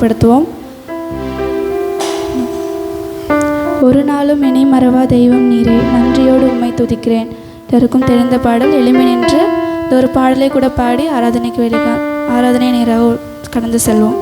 மகிமைப்படுத்துவோம். ஒரு நாளும் என்னை மறவா தெய்வம் நீரே, நன்றியோடு உம்மை துதிக்கிறேன். எல்லாருக்கும் தெரிந்த பாடல். எளிமை நின்று இந்த ஒரு பாடலை கூட பாடி ஆராதனை நேராக கடந்து செல்வோம்.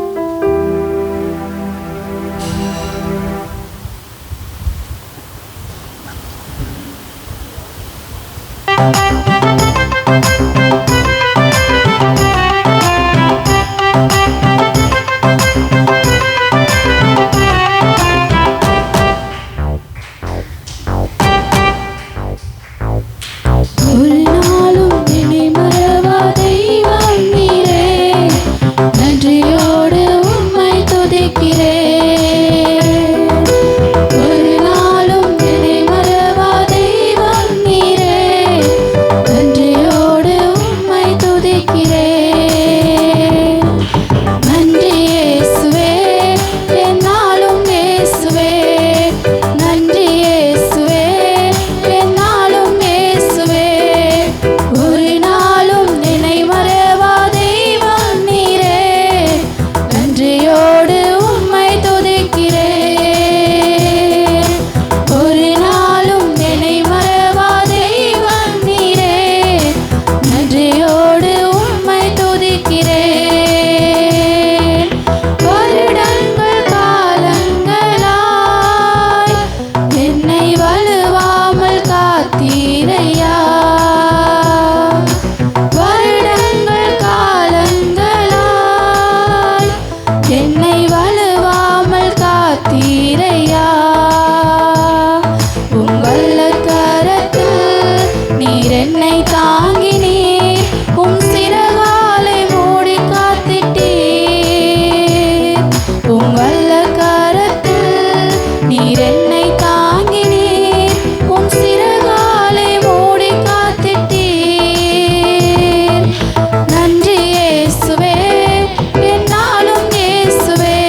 நன்றி இயேசுவே, என்னாலும் இயேசுவே.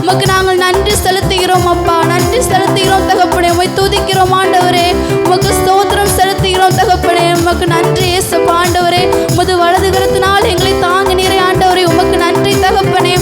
உமக்கு நாங்கள் நன்றி செலுத்துகிறோம் அப்பா, நன்றி செலுத்துகிறோம் தகப்பனே. உம்மை துதிக்கிறோம் ஆண்டவரே, உமக்கு ஸ்தோத்திரம் செலுத்துகிறோம் தகப்பனே. உமக்கு நன்றி இயேசுப்பா ஆண்டவரே. உமது வலது கரத்தினால் எங்களை தாங்கினீரே ஆண்டவரே, உமக்கு நன்றி தகப்பனே.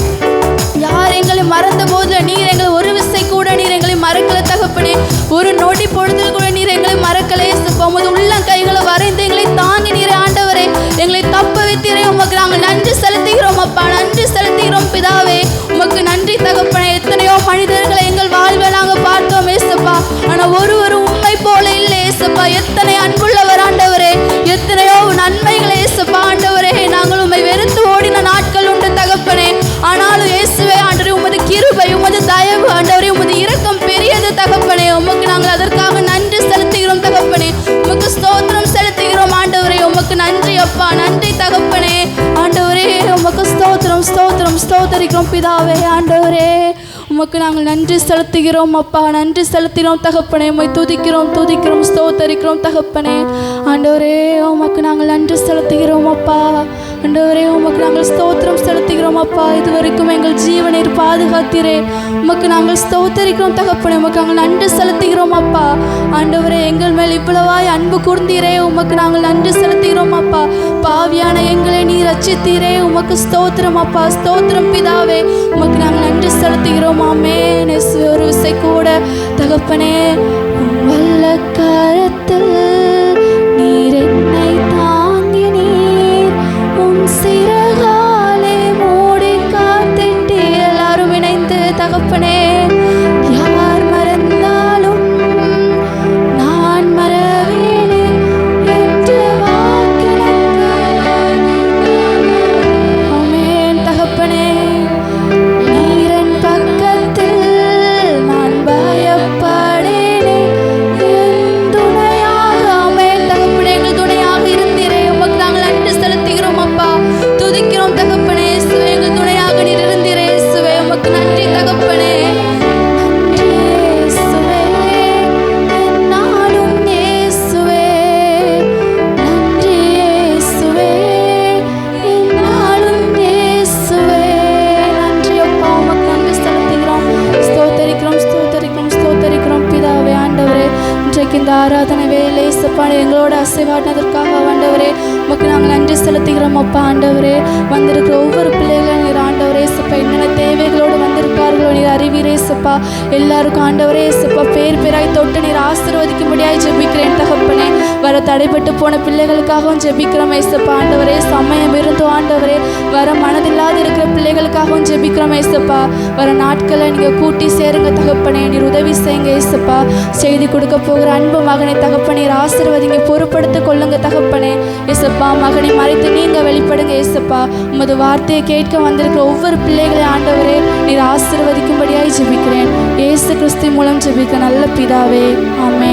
யார் எங்களை மறந்த போது நீர் எங்களை ஒரு விசை கூட நீர் எங்களை மறக்கல தகப்பனே. ஒரு நொடி பொழுதில் கூட நீர் எங்களை மறக்கலே இயேசுப்பா. உமது உள்ளம் கைகளை வரைந்து எங்களை தாங்கினீரே ஆண்டவரே, எங்களை தப்ப வைத்தீரே. உமக்கு நாங்கள் நன்றி செலுத்துகிறோம் அப்பா, நன்றி செலுத்துகிறோம் பிதாவே. உமக்கு நன்றி தகப்பனே. எத்தனையோ மனிதர்களை எங்கள் வாழ்வில் நாங்கள் பார்த்தோம் இயேசுப்பா, ஆனால் ஒரு உண்மை போல இல்லை இயேசுப்பா. எத்தனை அன்புள்ளவர் ஆண்டவரே, எத்தனையோ நன்மைகளை இயேசுப்பா ஆண்டவரே. நாங்கள் உம்மை வெறுத்து ஓடின நாட்கள் உண்டு தகப்பனே. ஆனாலும் இயேசுவே ஆண்டவரே, உமது கிருபை, உமது தயவு ஆண்டவரே, உமது இரக்கம் பெரியது தகப்பனே. உமக்கு நாங்கள் அதற்காக நன்றி செலுத்துகிறோம் தகப்பனே. உமக்கு ஸ்தோத்திரம் செலுத்துகிறோம் ஆண்டவரே. உமக்கு நன்றி அப்பா, நன்றி தகப்பனே ஆண்டவரே. உமக்கு ஸ்தோத்திரம் ஸ்தோத்திரம் ஸ்தோத்தரிக்கிறோம் பிதாவே ஆண்டவரே. உமக்கு நாங்கள் நன்றி செலுத்துகிறோம் அப்பா, நன்றி செலுத்துகிறோம் தகப்பனே. உம்மை துதிக்கிறோம் துதிக்கிறோம் ஸ்தோத்தரிக்கிறோம் தகப்பனே ஆண்டவரே. உமக்கு நாங்கள் நன்றி செலுத்துகிறோம் அப்பா ஆண்டவரே. உமக்கு நாங்கள் ஸ்தோத்திரம் செலுத்துகிறோம் அப்பா. இதுவரைக்கும் எங்கள் ஜீவனை பாதுகாத்தீரே, உமக்கு நாங்கள் ஸ்தோத்தரிக்கிறோம் தகப்பனே. உமக்கு நாங்கள் நன்றி செலுத்துகிறோம் அப்பா ஆண்டவரே. எங்கள் மேல் இவ்வளவாய் அன்பு கூர்ந்தீரே, உமக்கு நாங்கள் நன்றி செலுத்துகிறோம் அப்பா. பாவியான எங்களை நீ ரட்சித்தீரே, உமக்கு ஸ்தோத்திரம் அப்பா, ஸ்தோத்திரம் பிதாவே. உமக்கு நாங்கள் நன்றி செலுத்துகிறோம். ஆமென். ஒரு விசை கூட தகப்பனே, வல்ல கரத்தில் நீர் என்னை தாங்கினீர், உம் சிறகாலே மூடி காத்திட்டீர். எல்லாரும் இணைந்து தகப்பனே, யார் மறந்தாலும் நான் மறவேனே என்று வாக்கினங்க. ஆமென் தகப்பனே. நீரன் பக்கத்தில் நான் பயப்படேனே, என் துணையாக. ஆமென் தகப்பனே, எங்கள் துணையாக இருந்தீரே. உமக்கு நாங்கள் நன்றி செலுத்துகிறோம் அப்பா, துதிக்கிறோம் தகப்பனே. இயேசுவே, எங்கள் துணையாக நீர் இருந்தீரே இயேசுவே. உமக்கு நன்றி தகப்பனே. நன்றி இயேசுவே, என்னாலும் இயேசுவே. நன்றி இயேசுவே, என்னாலும் இயேசுவே. நன்றி அப்பா, உமக்கு நன்றி செலுத்துகிறோம், ஸ்தோத்தரிக்கிறோம் ஸ்தோத்தரிக்கிறோம் ஸ்தோத்தரிக்கிறோம் பிதாவே ஆண்டவரே. இன்றைக்கு இந்த ஆராதனை வேலை இயேசுப்பா எங்களோட அசைவாடினதற்காக ஆண்டவரே உமக்கு நாங்கள் நன்றி செலுத்துகிறோம் அப்பா ஆண்டவரே. வந்திருக்கிற ஒவ்வொரு பிள்ளைகளும் நீர் ஆண்டவரே இயேசுப்பா என்னென்ன தேவைகளோடு வந்திருக்கார்களோ நீர் அறிவீரே இயேசுப்பா. எல்லாருக்கும் ஆண்டவரே இயேசுப்பா பேர் பேராய் தொட்டு நீர் ஆசீர்வதிக்கும்படியாய் ஜெபிக்கிறேன் தகப்பனே. வர தடைப்பட்டு போன பிள்ளைகளுக்காகவும் ஜெபிக்கிறோம் இயேசுப்பா ஆண்டவரே. சமயம் இருந்தும் ஆண்டவரே வர மனதில்லாத இருக்கிற பிள்ளைகளுக்காகவும் ஜெபிக்கிறோம் இயேசுப்பா. வர நாட்களை நீங்கள் கூட்டி சேருங்க தகப்பனே, நீர் உதவி செய்யுங்க இயேசுப்பா. செய்தி கொடுக்க போகிற அன்பு மகனை தகப்பனே ஆசீர்வதிங்க, பொறுப்படுத்திக் கொள்ளுங்க தகப்பனே இயேசுப்பா. மகனை மறைத்து நீங்க வெளிப்படுங்க இயேசுப்பா. உமது வார்த்தையை கேட்க வந்திருக்கிற ஒவ்வொரு பிள்ளைகளை ஆண்டவரே நீர் ஆசீர்வதிக்கும்படியாய் ஜெபிக்கிறேன். இயேசு கிறிஸ்து மூலம் ஜெபிக்க நல்ல பிதாவே, ஆமென்.